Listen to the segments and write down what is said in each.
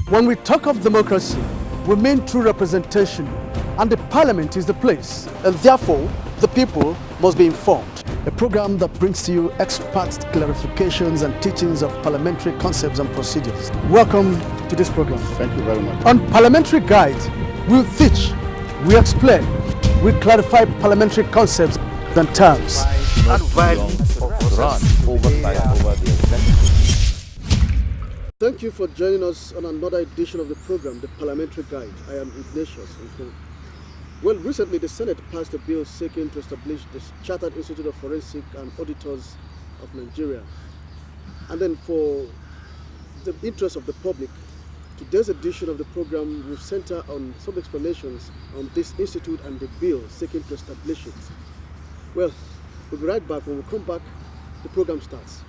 When we talk of democracy, we mean true representation, and the parliament is the place, and therefore the people must be informed. A program that brings to you expert clarifications and teachings of parliamentary concepts and procedures. Welcome to this program. Thank you very much. On Parliamentary Guide, we'll teach, we explain, we clarify parliamentary concepts and terms. And value of run oversight over the executive. Thank you for joining us on another edition of the program, the Parliamentary Guide. I am Ignatius. Well, recently the Senate passed a bill seeking to establish the Chartered Institute of Forensic and Auditors of Nigeria. And then for the interest of the public, today's edition of the program will center on some explanations on this institute and the bill seeking to establish it. Well, we'll be right back. When we come back, the program starts.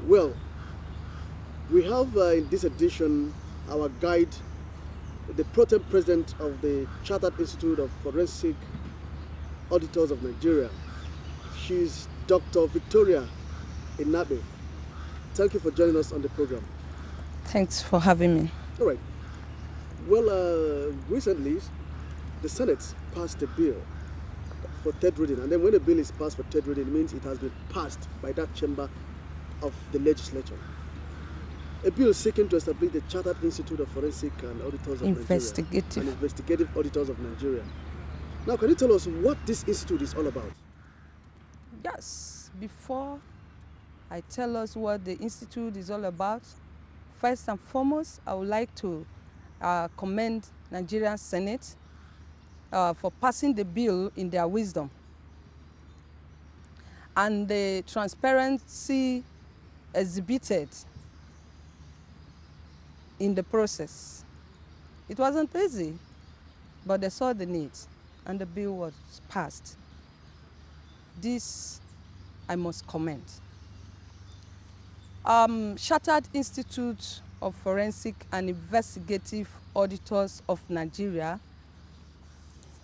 Well, we have in this edition our guide, the pro tem president of the Chartered Institute of Forensic Auditors of Nigeria. She's Dr. Victoria Inabe. Thank you for joining us on the program. Thanks for having me. All right. Well, recently, the Senate passed a bill for third reading, and then when a bill is passed for third reading, it means it has been passed by that chamber of the legislature. A bill seeking to establish the Chartered Institute of Forensic and Auditors of Nigeria. And Investigative Auditors of Nigeria. Now, can you tell us what this institute is all about? Yes, before I tell us what the institute is all about, first and foremost, I would like to commend Nigerian Senate for passing the bill in their wisdom and the transparency exhibited in the process. It wasn't easy, but they saw the need and the bill was passed. This I must commend. Chartered Institute of Forensic and Investigative Auditors of Nigeria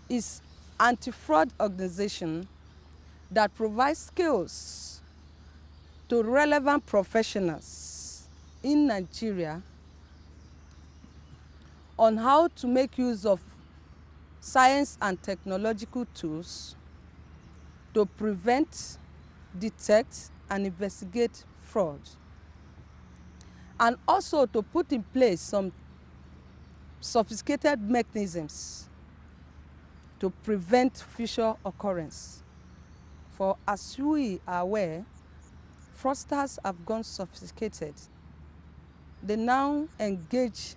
is an anti-fraud organization that provides skills to relevant professionals in Nigeria on how to make use of science and technological tools to prevent, detect, and investigate fraud, and also to put in place some sophisticated mechanisms to prevent future occurrence. For as we are aware, fraudsters have gone sophisticated. They now engage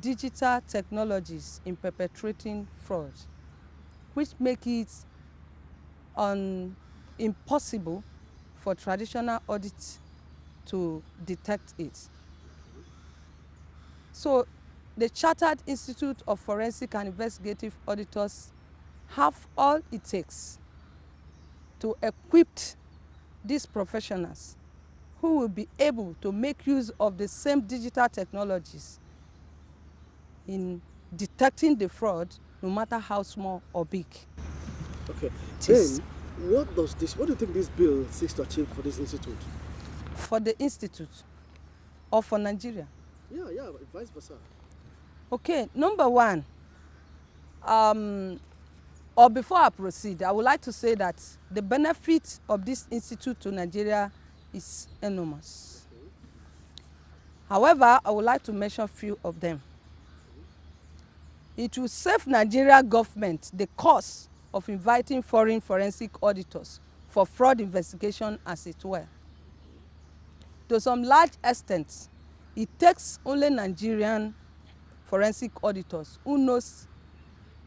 digital technologies in perpetrating fraud, which make it impossible for traditional audits to detect it. So the Chartered Institute of Forensic and Investigative Auditors have all it takes to equip these professionals who will be able to make use of the same digital technologies in detecting the fraud, no matter how small or big. Okay. Then, what do you think this bill seeks to achieve for this institute? For the institute or for Nigeria? Yeah, vice versa. Okay, number one, or before I proceed, I would like to say that the benefit of this institute to Nigeria is enormous. Okay. However, I would like to mention a few of them. It will save Nigeria government the cost of inviting foreign forensic auditors for fraud investigation, as it were. To some large extent, it takes only Nigerian forensic auditors who knows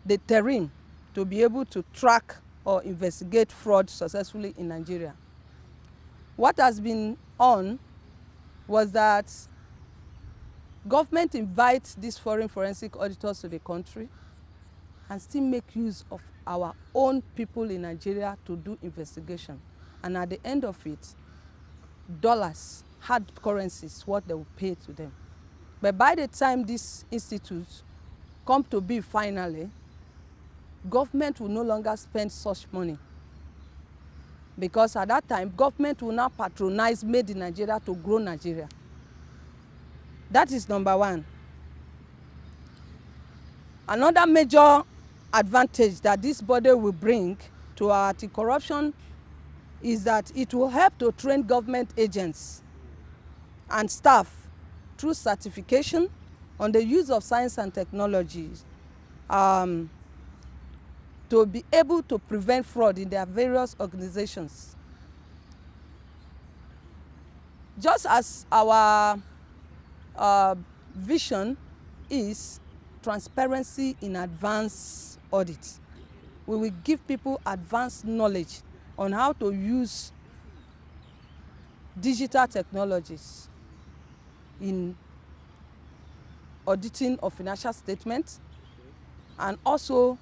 the terrain to be able to track or investigate fraud successfully in Nigeria. What has been on was that government invites these foreign forensic auditors to the country and still make use of our own people in Nigeria to do investigation. And at the end of it, dollars, hard currencies, what they will pay to them. But by the time this institute come to be finally, government will no longer spend such money because at that time, government will now patronize Made in Nigeria to grow Nigeria. That is number one. Another major advantage that this body will bring to our anti-corruption is that it will help to train government agents and staff through certification on the use of science and technologies to be able to prevent fraud in their various organizations. Just as our vision is transparency in advanced audit, we will give people advanced knowledge on how to use digital technologies in auditing of financial statements, and also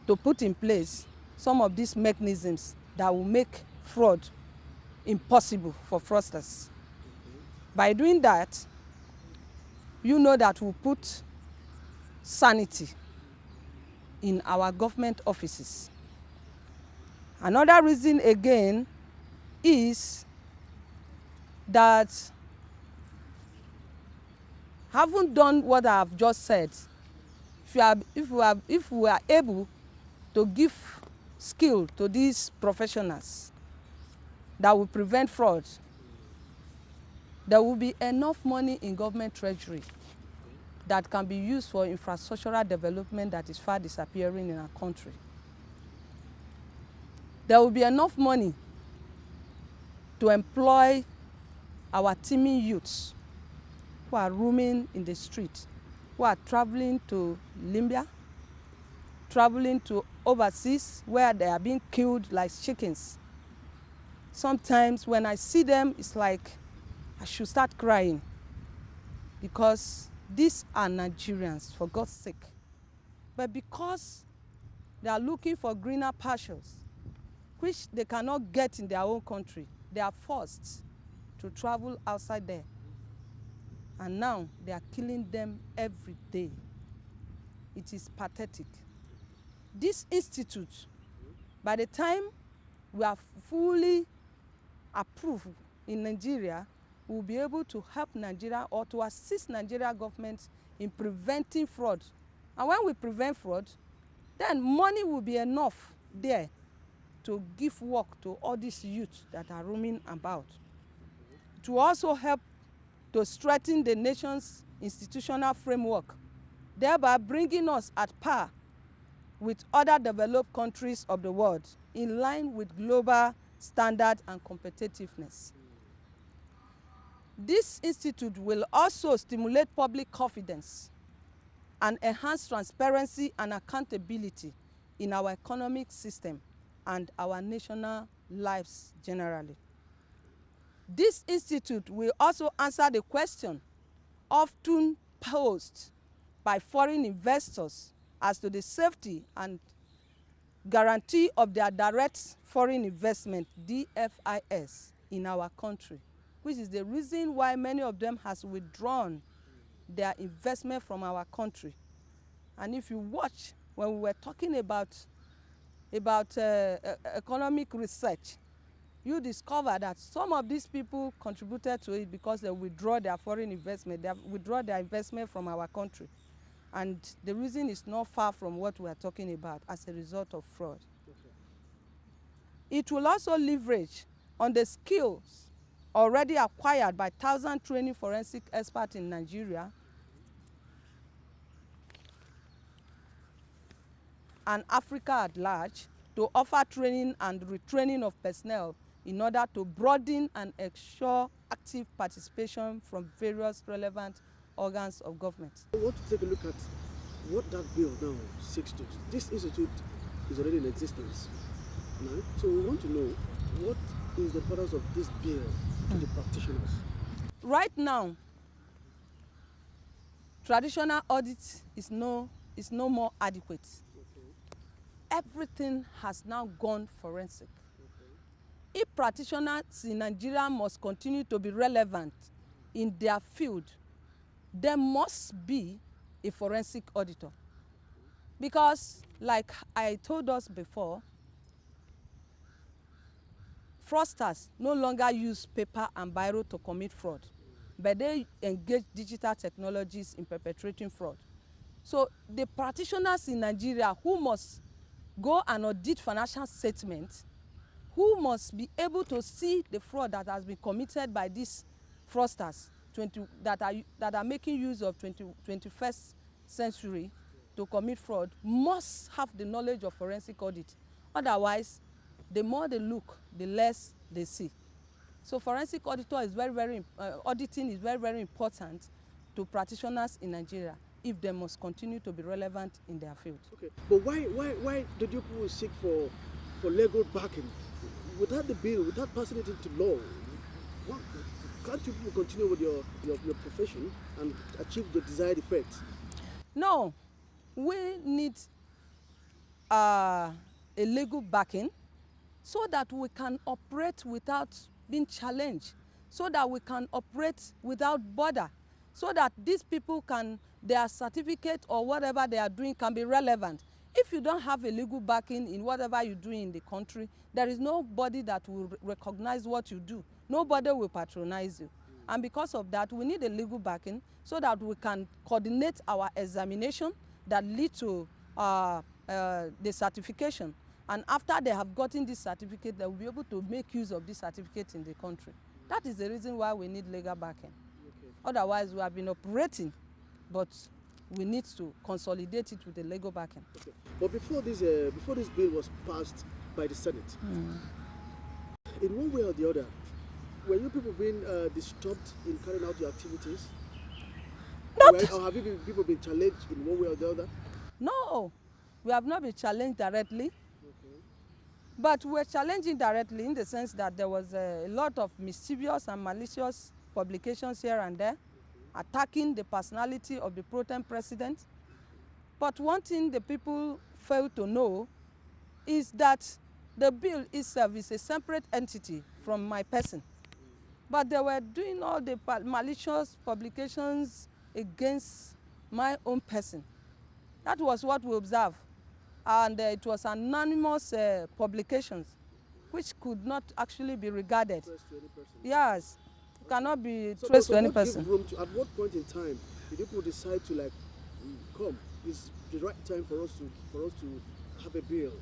to put in place some of these mechanisms that will make fraud impossible for fraudsters. By doing that, you know that we'll put sanity in our government offices. Another reason again is that having done what I have just said, if we are able to give skill to these professionals that will prevent fraud, there will be enough money in government treasury that can be used for infrastructural development that is far disappearing in our country. There will be enough money to employ our teeming youths who are roaming in the street, who are traveling to Libya, traveling to overseas where they are being killed like chickens. Sometimes when I see them, it's like I should start crying, because these are Nigerians, for God's sake. But because they are looking for greener pastures, which they cannot get in their own country, they are forced to travel outside there. And now they are killing them every day. It is pathetic. This institute, by the time we are fully approved in Nigeria, will be able to help Nigeria or to assist Nigeria government in preventing fraud. And when we prevent fraud, then money will be enough there to give work to all these youths that are roaming about. To also help to strengthen the nation's institutional framework, thereby bringing us at par with other developed countries of the world, in line with global standards and competitiveness. This institute will also stimulate public confidence and enhance transparency and accountability in our economic system and our national lives generally. This institute will also answer the question often posed by foreign investors as to the safety and guarantee of their direct foreign investment, DFIS, in our country, which is the reason why many of them has withdrawn their investment from our country. And if you watch, when we were talking about economic research, you discover that some of these people contributed to it because they withdraw their foreign investment, they withdraw their investment from our country. And the reason is not far from what we are talking about as a result of fraud. Okay. It will also leverage on the skills already acquired by 1,000 training forensic experts in Nigeria and Africa at large, to offer training and retraining of personnel in order to broaden and ensure active participation from various relevant organs of government. I want to take a look at what that bill now seeks to. This institute is already in existence, right? So we want to know what is the purpose of this bill to the practitioners. Right now, traditional audit is no more adequate. Okay. Everything has now gone forensic. Okay. If practitioners in Nigeria must continue to be relevant in their field, there must be a forensic auditor. Because, like I told us before, fraudsters no longer use paper and biro to commit fraud, but they engage digital technologies in perpetrating fraud. So the practitioners in Nigeria who must go and audit financial statements, who must be able to see the fraud that has been committed by these fraudsters that are making use of 21st century to commit fraud, must have the knowledge of forensic audit. Otherwise, the more they look, the less they see. So forensic auditor is auditing is very important to practitioners in Nigeria if they must continue to be relevant in their field. Okay, but why did you people seek for legal backing? Without the bill, without passing it into law, can't you people continue with your profession and achieve the desired effect? No, we need a legal backing so that we can operate without being challenged, so that we can operate without border, so that these people can, their certificate or whatever they are doing can be relevant. If you don't have a legal backing in whatever you do in the country, there is nobody that will recognize what you do. Nobody will patronize you. And because of that, we need a legal backing so that we can coordinate our examination that lead to the certification. And after they have gotten this certificate, they will be able to make use of this certificate in the country. That is the reason why we need legal backing. Okay. Otherwise, we have been operating, but we need to consolidate it with the legal backing. Okay. But before this bill was passed by the Senate, in one way or the other, were you people being disturbed in carrying out your activities? Or have people been challenged in one way or the other? No, we have not been challenged directly. But we're challenging directly in the sense that there was a lot of mischievous and malicious publications here and there, attacking the personality of the pro-tem president. But one thing the people fail to know is that the bill itself is a separate entity from my person. But they were doing all the malicious publications against my own person. That was what we observed. And it was anonymous publications, which could not actually be regarded. To any person. Yes, it cannot be traced to any person. At what point in time did people decide to come? It's the right time for us to have a bill.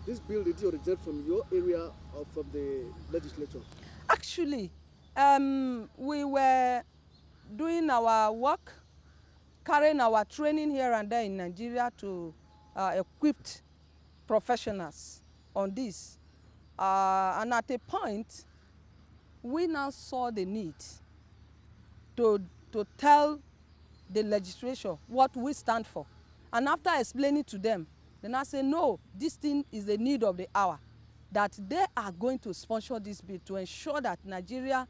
This bill did it originate from your area or from the legislature? Actually, we were doing our work, carrying our training here and there in Nigeria to equipped professionals on this. And at a point, we now saw the need to tell the legislature what we stand for. And after explaining to them, they now say, no, this thing is the need of the hour, that they are going to sponsor this bill to ensure that Nigeria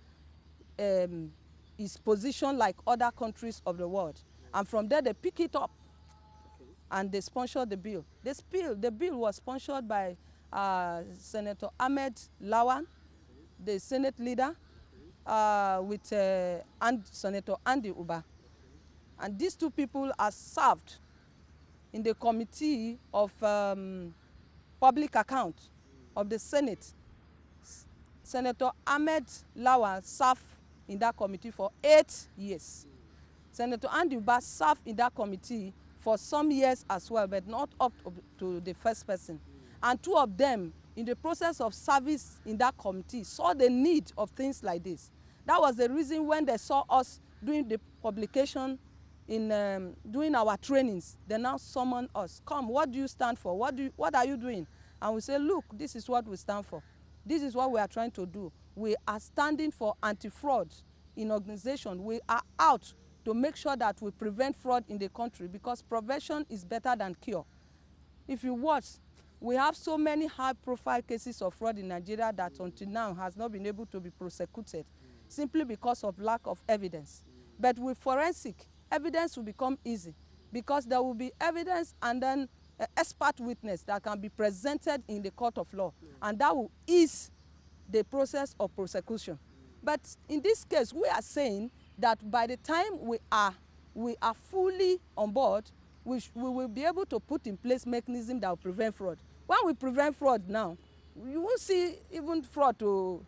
is positioned like other countries of the world. And from there, they pick it up. And they sponsored the bill. The bill was sponsored by Senator Ahmed Lawan, the Senate leader, with Senator Andy Uba. And these two people are served in the Committee of Public Account of the Senate. Senator Ahmed Lawan served in that committee for 8 years. Senator Andy Uba served in that committee for some years as well, but not up to the first person. And two of them, in the process of service in that committee, saw the need of things like this. That was the reason when they saw us doing the publication, doing our trainings, they now summon us. Come, what do you stand for? What are you doing? And we say, look, this is what we stand for. This is what we are trying to do. We are standing for anti-fraud in organization. We are out to make sure that we prevent fraud in the country, because prevention is better than cure. If you watch, we have so many high-profile cases of fraud in Nigeria that until now has not been able to be prosecuted, simply because of lack of evidence. But with forensic, evidence will become easy, because there will be evidence and then expert witness that can be presented in the court of law, and that will ease the process of prosecution. But in this case, we are saying that by the time we are fully on board, we will be able to put in place mechanisms that will prevent fraud. When we prevent fraud now, you won't see even fraud to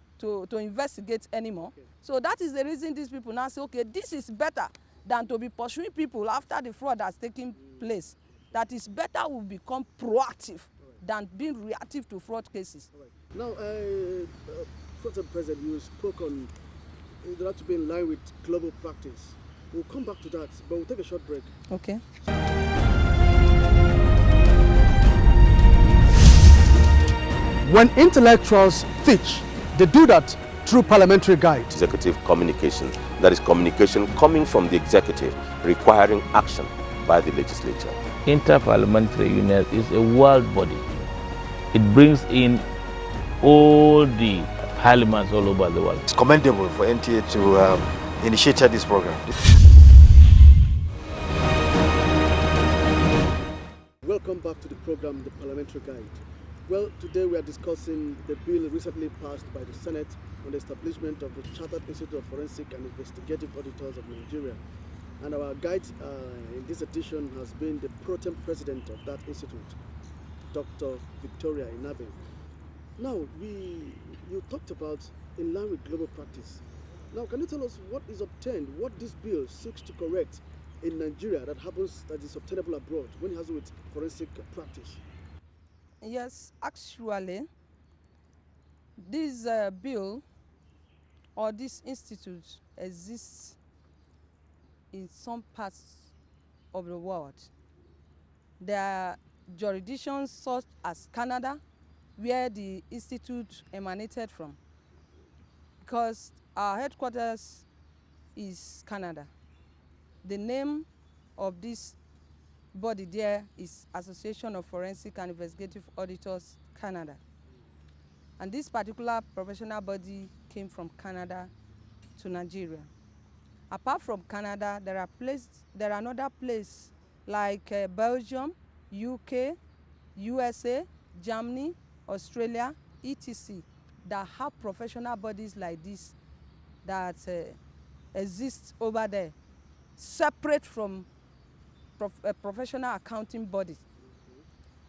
investigate anymore. Okay. So that is the reason these people now say, okay, this is better than to be pursuing people after the fraud has taken place. That is better we become proactive than being reactive to fraud cases. Now, President, you spoke on it had to be in line with global practice. We'll come back to that, but we'll take a short break. Okay. When intellectuals teach, they do that through parliamentary guide. Executive communication, that is communication coming from the executive, requiring action by the legislature. Interparliamentary Union is a world body. It brings in all the parliaments all over the world. It's commendable for NTA to initiate this program. Welcome back to the program, The Parliamentary Guide. Well, today we are discussing the bill recently passed by the Senate on the establishment of the Chartered Institute of Forensic and Investigative Auditors of Nigeria. And our guide in this edition has been the pro tem president of that institute, Dr. Victoria Inabe. Now, you talked about in line with global practice. Now, can you tell us what is obtained, what this bill seeks to correct in Nigeria that is obtainable abroad when it has to do with forensic practice? Yes, actually, this bill or this institute exists in some parts of the world. There are jurisdictions such as Canada, where the institute emanated from, because our headquarters is Canada. The name of this body there is Association of Forensic and Investigative Auditors, Canada. And this particular professional body came from Canada to Nigeria. Apart from Canada, there are another places like Belgium, UK, USA, Germany, Australia, etc. that have professional bodies like this that exist over there, separate from professional accounting bodies.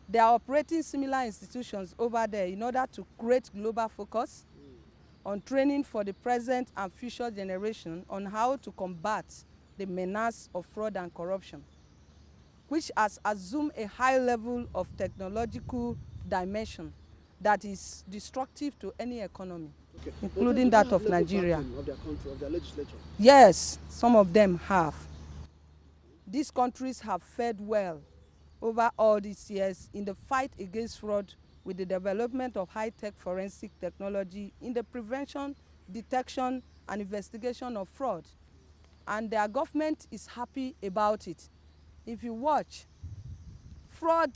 They are operating similar institutions over there in order to create global focus on training for the present and future generation on how to combat the menace of fraud and corruption, which has assumed a high level of technological dimension that is destructive to any economy, okay, including that of Nigeria. Of their country, of their legislature? Yes, some of them have. These countries have fared well over all these years in the fight against fraud with the development of high-tech forensic technology in the prevention, detection, and investigation of fraud. And their government is happy about it. If you watch, fraud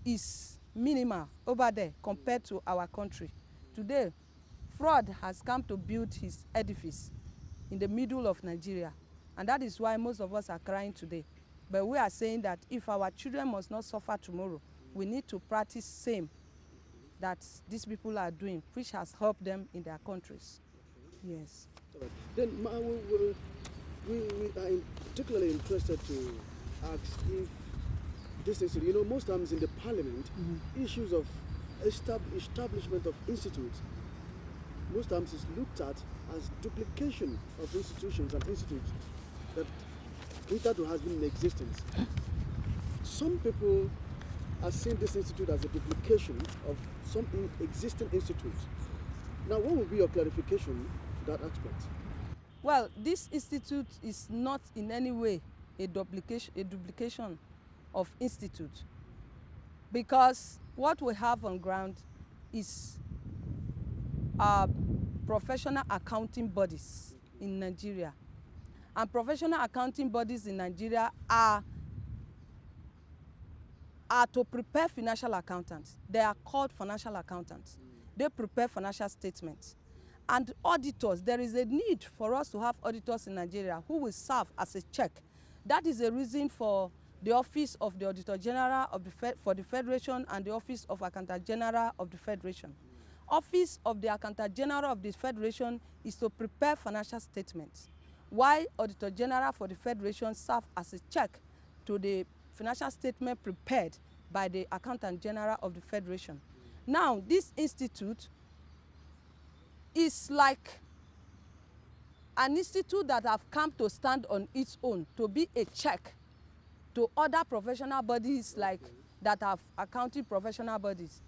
is minimal over there compared to our country. Today, fraud has come to build his edifice in the middle of Nigeria. And that is why most of us are crying today. But we are saying that if our children must not suffer tomorrow, we need to practice same that these people are doing, which has helped them in their countries. Okay. Yes. Right. Then we are particularly interested to ask if this is, most times in the parliament, issues of establishment of institutes, most times is looked at as duplication of institutions and institutes that hitherto has been in existence. Some people are seeing this institute as a duplication of some existing institutes. Now, what would be your clarification to that aspect? Well, this institute is not in any way a duplication of institute, because what we have on ground is professional accounting bodies in Nigeria. And professional accounting bodies in Nigeria are to prepare financial accountants. They are called financial accountants. They prepare financial statements. And auditors, there is a need for us to have auditors in Nigeria who will serve as a check. That is the reason for the Office of the Auditor General of for the Federation and the Office of Accountant General of the Federation. Office of the Accountant General of the Federation is to prepare financial statements, while Auditor General for the Federation serve as a check to the financial statement prepared by the Accountant General of the Federation. Now, this institute is like an institute that have come to stand on its own, to be a check to other professional bodies like that have accounting professional bodies.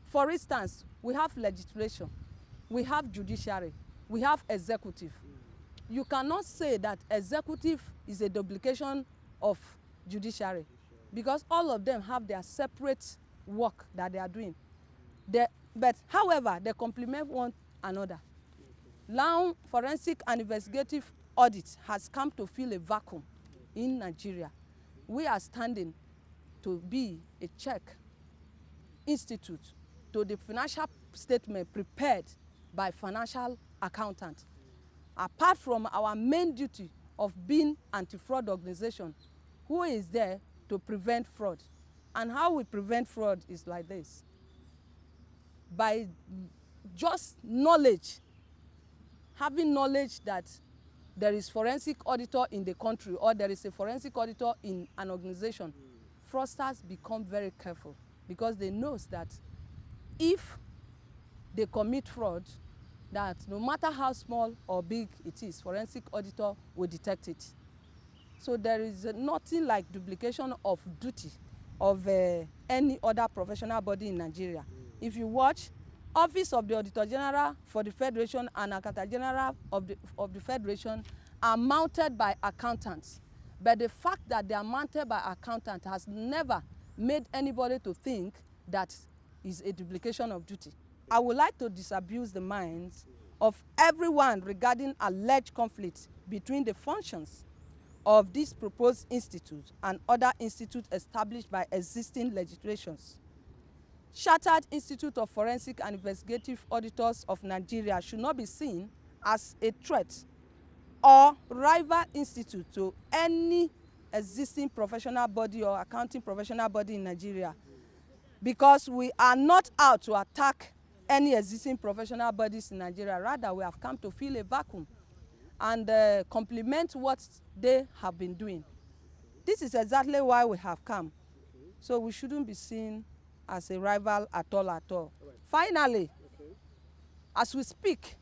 For instance, we have legislation, we have judiciary, we have executive. You cannot say that executive is a duplication of judiciary because all of them have their separate work that they are doing. But however, they complement one another. Now, forensic and investigative audit has come to fill a vacuum in Nigeria. We are standing to be a check institute to the financial statement prepared by financial accountants. Apart from our main duty of being anti-fraud organization, who is there to prevent fraud? And how we prevent fraud is like this. By just knowledge, having knowledge that there is forensic auditor in the country or there is a forensic auditor in an organization, fraudsters become very careful because they know that if they commit fraud, that no matter how small or big it is, forensic auditor will detect it. So there is nothing like duplication of duty of any other professional body in Nigeria. If you watch, Office of the Auditor General for the Federation and Accountant General of the Federation are mounted by accountants. But the fact that they are mounted by accountants has never made anybody to think that is a duplication of duty. I would like to disabuse the minds of everyone regarding alleged conflict between the functions of this proposed institute and other institutes established by existing legislations. Chartered Institute of Forensic and Investigative Auditors of Nigeria should not be seen as a threat or rival institute to any existing professional body or accounting professional body in Nigeria, because we are not out to attack any existing professional bodies in Nigeria. Rather, we have come to fill a vacuum and complement what they have been doing. This is exactly why we have come. So we shouldn't be seen as a rival at all. Right. Finally, as we speak,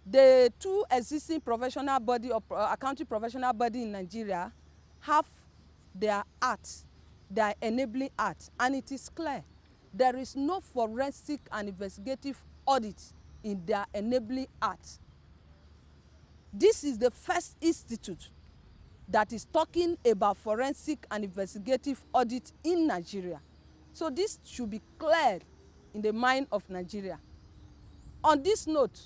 the two existing professional body or accounting professional body in Nigeria have their art, their enabling art, and it is clear there is no forensic and investigative audit in their enabling art. This is the first institute that is talking about forensic and investigative audit in Nigeria. So this should be cleared in the mind of Nigeria. On this note,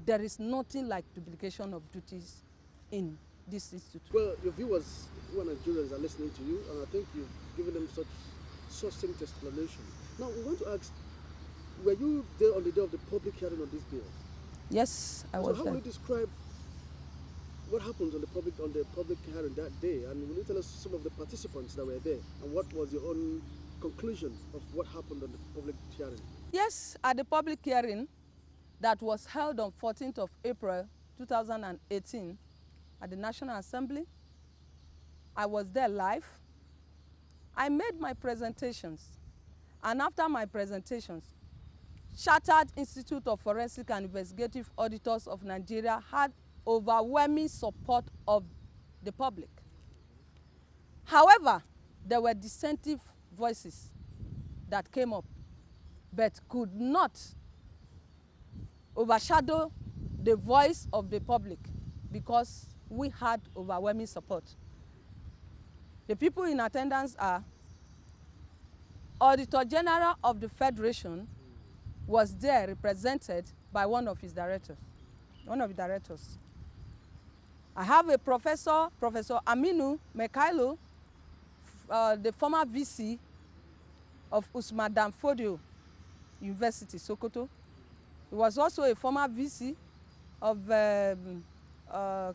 there is nothing like duplication of duties in this institute. Well, your viewers who are Nigerians are listening to you, and I think you've given them such succinct explanation. Now, we want to ask, were you there on the day of the public hearing on this bill? Yes, I was there. So how will you describe what happened on the public hearing that day, and will you tell us some of the participants that were there, and what was your own conclusion of what happened on the public hearing? Yes, at the public hearing that was held on 14th of April 2018 at the National Assembly, I was there live. I made my presentations, and after my presentations, Chartered Institute of Forensic and Investigative Auditors of Nigeria had overwhelming support of the public. However, there were dissenting voices that came up, but could not overshadow the voice of the public because we had overwhelming support. The people in attendance are Auditor General of the Federation was there represented by one of the directors. I have a professor, Professor Aminu Mekailo, the former VC of Usman Dan Fodio University, Sokoto. He was also a former VC of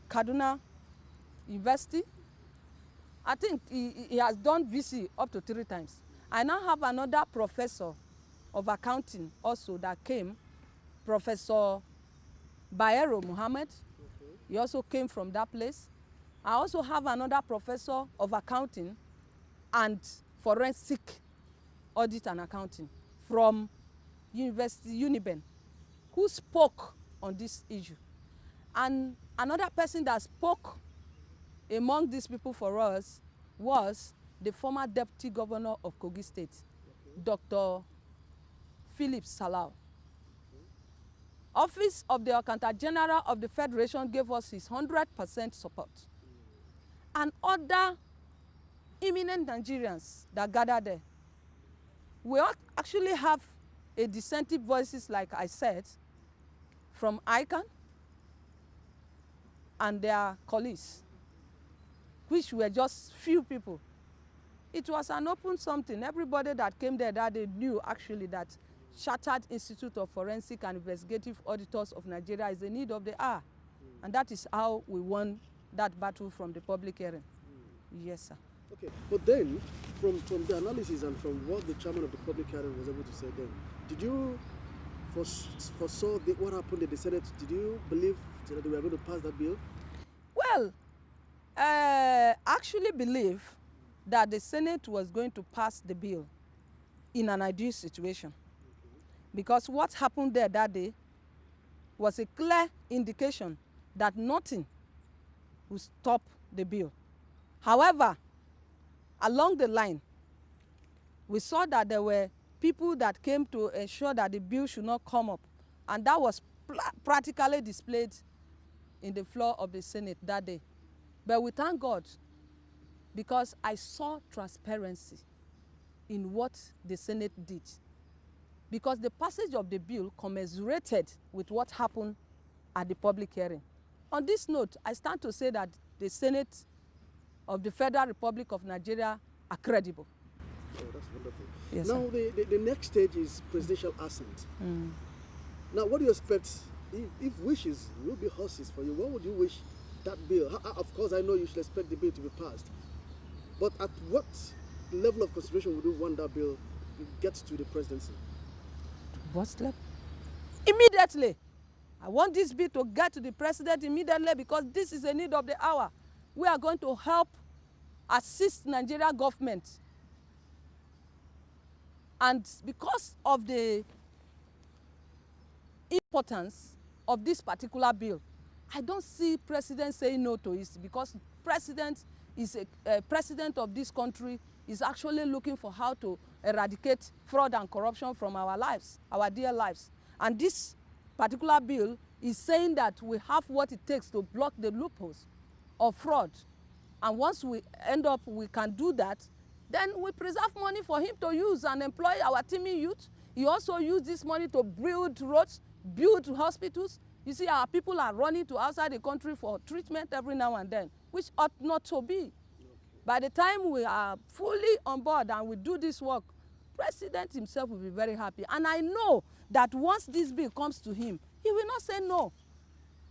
Kaduna University. I think he has done VC up to 3 times. I now have another professor of accounting also that came, Professor Bayero Muhammad. He also came from that place. I also have another professor of accounting and forensic Audit and Accounting from University Uniben, who spoke on this issue. And another person that spoke among these people for us was the former Deputy Governor of Kogi State, Dr. Philip Salau. Office of the Accountant General of the Federation gave us his 100% support. And other eminent Nigerians that gathered there. We actually have a dissenting voices, like I said, from ICANN and their colleagues, which were just few people. It was an open something. Everybody that came there that day knew actually that Chartered Institute of Forensic and Investigative Auditors of Nigeria is the need of the hour. And that is how we won that battle from the public hearing. Yes, sir. Okay, but then, from the analysis and from what the chairman of the public hearing was able to say then, did you foresaw what happened in the Senate? Did you believe that they were going to pass that bill? Well, I actually believe that the Senate was going to pass the bill in an ideal situation. Because what happened there that day was a clear indication that nothing would stop the bill. However, along the line, we saw that there were people that came to ensure that the bill should not come up. And that was practically displayed in the floor of the Senate that day. But we thank God because I saw transparency in what the Senate did. Because the passage of the bill commensurated with what happened at the public hearing. On this note, I stand to say that the Senate of the Federal Republic of Nigeria are credible. Oh, that's wonderful. Yes, now, the next stage is presidential assent. Now, what do you expect if wishes will be horses for you? What would you wish that bill? Of course, I know you should expect the bill to be passed. But at what level of consideration would you want that bill to get to the presidency? What level? Immediately. I want this bill to get to the president immediately because this is a need of the hour. We are going to help assist Nigeria government. And because of the importance of this particular bill, I don't see president saying no to it because president is a president of this country is actually looking for how to eradicate fraud and corruption from our lives, our dear lives. And this particular bill is saying that we have what it takes to block the loopholes of fraud. And once we end up, we can do that, then we preserve money for him to use and employ our teeming youth. He also used this money to build roads, build hospitals. You see, our people are running to outside the country for treatment every now and then, which ought not to be. By the time we are fully on board and we do this work, President himself will be very happy. And I know that once this bill comes to him, he will not say no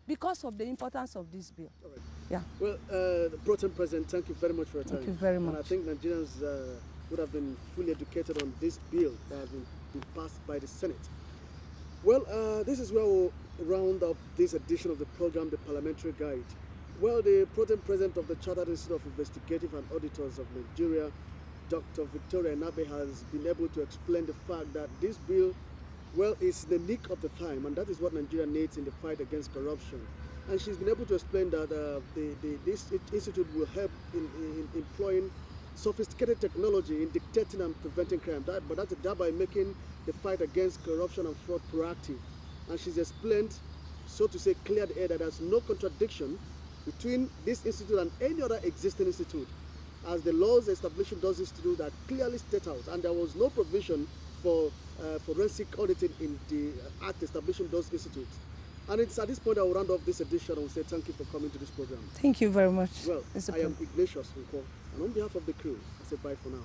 because of the importance of this bill. All right. Yeah. Well, the Pro Tem President, thank you very much for your time. Thank you very much. And I think Nigerians would have been fully educated on this bill that has been passed by the Senate. Well, this is where we'll round up this edition of the program, The Parliamentary Guide. Well, the Pro Tem President of the Chartered Institute of Investigative and Auditors of Nigeria, Dr. Victoria Nabe, has been able to explain the fact that this bill, well, is the nick of the time, and that is what Nigeria needs in the fight against corruption. And she's been able to explain that this institute will help in employing sophisticated technology in dictating and preventing crime, but that's thereby making the fight against corruption and fraud proactive. And she's explained, so to say, clear the air that there's no contradiction between this institute and any other existing institute, as the laws establishing those institutes are clearly set out, and there was no provision for forensic auditing in the act establishing those institutes. And it's at this point I will round off this edition and will say thank you for coming to this program. Thank you very much. Well, I am Ignatius Nko, and on behalf of the crew, I say bye for now.